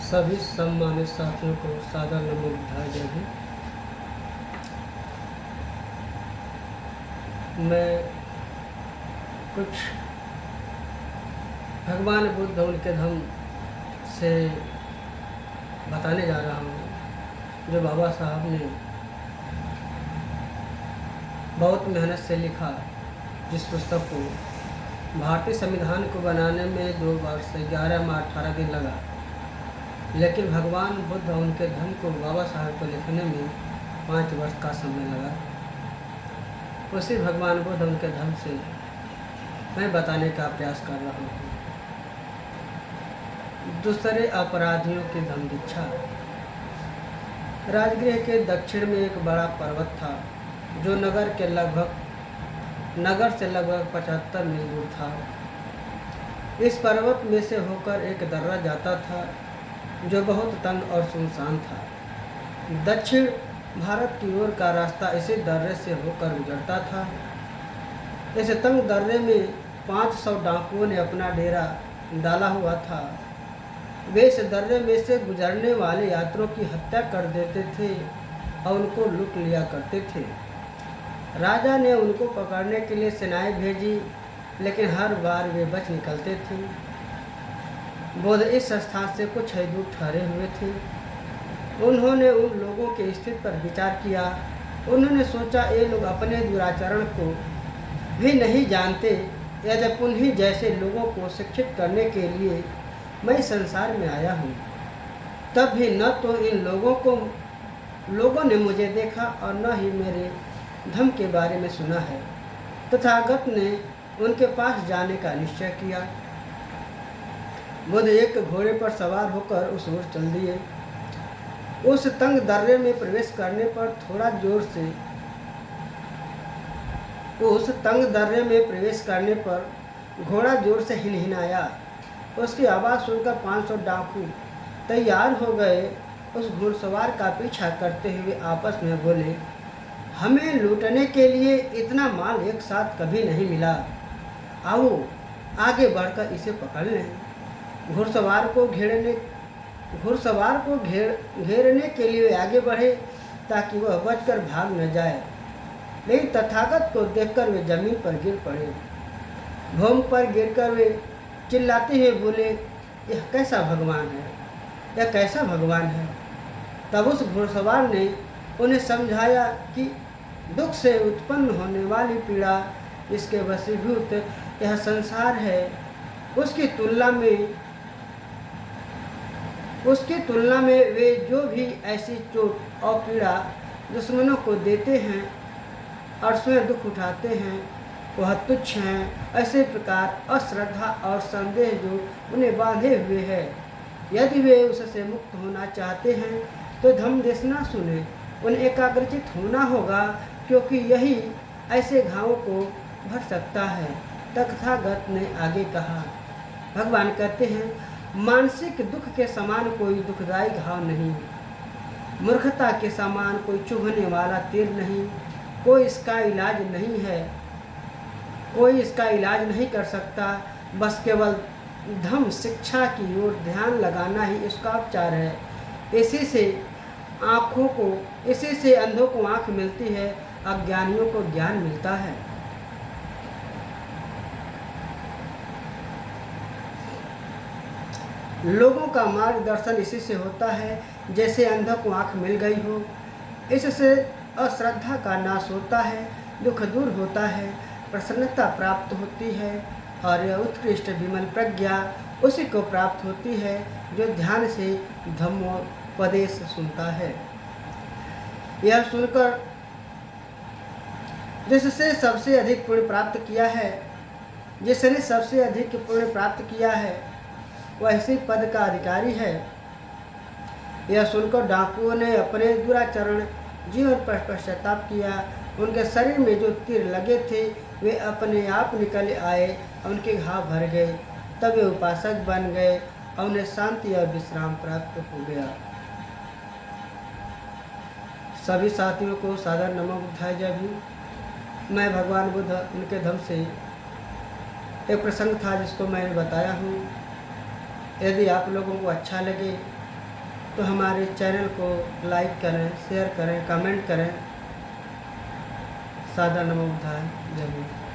सभी सम्मानित साथियों को सादर नमो बुद्धाय जय भी। मैं कुछ भगवान बुद्ध उनके धम्म से बताने जा रहा हूँ, जो बाबा साहब ने बहुत मेहनत से लिखा। जिस पुस्तक को भारतीय संविधान को बनाने में 2 वर्ष 11 माह 18 दिन लगा, लेकिन भगवान बुद्ध उनके धम्म को बाबा साहब को लिखने में 5 वर्ष का समय लगा। उसी भगवान बुद्ध उनके धम्म से मैं बताने का प्रयास कर रहा हूँ। दूसरे अपराधियों की धम्म दीक्षा। राजगृह के दक्षिण में एक बड़ा पर्वत था, जो नगर से लगभग 75 मील दूर था। इस पर्वत में से होकर एक दर्रा जाता था, जो बहुत तंग और सुनसान था। दक्षिण भारत की ओर का रास्ता इसी दर्रे से होकर गुजरता था। इस तंग दर्रे में 500 डाकुओं ने अपना डेरा डाला हुआ था। वे इस दर्रे में से गुजरने वाले यात्रियों की हत्या कर देते थे और उनको लूट लिया करते थे। राजा ने उनको पकड़ने के लिए सेनाएं भेजी, लेकिन हर बार वे बच निकलते थे। बुद्ध इस स्थान से कुछ ही दूर ठहरे हुए थे। उन्होंने उन लोगों की स्थिति पर विचार किया। उन्होंने सोचा, ये लोग अपने दुराचरण को भी नहीं जानते। यद्यपि उन्हीं जैसे लोगों को शिक्षित करने के लिए मैं संसार में आया हूँ, तब भी न तो इन लोगों ने मुझे देखा और न ही मेरे धम्म के बारे में सुना है। तथागत ने उनके पास जाने का निश्चय किया। बुद्ध एक घोड़े पर सवार होकर उस ओर चल दिए। उस तंग दर्रे में प्रवेश करने पर घोड़ा जोर से हिनहिनाया। उसकी आवाज़ सुनकर 500 डाकू तैयार हो गए। उस घुड़सवार का पीछा करते हुए आपस में बोले, हमें लूटने के लिए इतना माल एक साथ कभी नहीं मिला। आओ आगे बढ़कर इसे पकड़ लें। घुड़सवार को घेरने के लिए आगे बढ़े, ताकि वह बचकर भाग न जाए। लेकिन तथागत को देखकर वे जमीन पर गिर पड़े। भूमि पर गिरकर वे चिल्लाते हुए बोले, यह कैसा भगवान है, यह कैसा भगवान है। तब उस घुड़सवार ने उन्हें समझाया कि दुख से उत्पन्न होने वाली पीड़ा, इसके वशीभूत यह संसार है, उसकी तुलना में वे जो भी ऐसी चोट और पीड़ा दुश्मनों को देते हैं और स्वयं दुख उठाते हैं, वह तुच्छ हैं। ऐसे प्रकार अश्रद्धा और संदेह जो उन्हें बांधे हुए है, यदि वे उससे मुक्त होना चाहते हैं तो धम्म देश न सुने, उन्हें एकाग्रचित होना होगा, क्योंकि यही ऐसे घावों को भर सकता है। तथागत ने आगे कहा, भगवान कहते हैं, मानसिक दुख के समान कोई दुखदायी घाव नहीं, मूर्खता के समान कोई चुभने वाला तीर नहीं। कोई इसका इलाज नहीं कर सकता। बस केवल धम्म शिक्षा की ओर ध्यान लगाना ही इसका उपचार है। इसी से अंधों को आँख मिलती है, अज्ञानियों को ज्ञान मिलता है। लोगों का मार्गदर्शन इसी से होता है, जैसे अंधों को आँख मिल गई हो। इससे अश्रद्धा का नाश होता है, दुख दूर होता है, प्रसन्नता प्राप्त होती है और यह उत्कृष्ट विमल प्रज्ञा उसी को प्राप्त होती है जो ध्यान से धम्मोपदेश सुनता है। यह सुनकर जिसने सबसे अधिक पुण्य प्राप्त किया है वह इसी पद का अधिकारी है। यह सुनकर डाकुओं ने अपने दुराचरण जीवन पर पश्चाताप किया। उनके शरीर में जो तीर लगे थे वे अपने आप निकल आए और उनके घाव भर गए। तब वे उपासक बन गए और उन्हें शांति और विश्राम प्राप्त हो गया। सभी साथियों को सादर नमो बुद्धाय जय भी। मैं भगवान बुद्ध उनके धम्म से एक प्रसंग था जिसको मैंने बताया हूँ। यदि आप लोगों को अच्छा लगे तो हमारे चैनल को लाइक करें, शेयर करें, कमेंट करें। सादा नमो बुद्धाय। जय हिंद।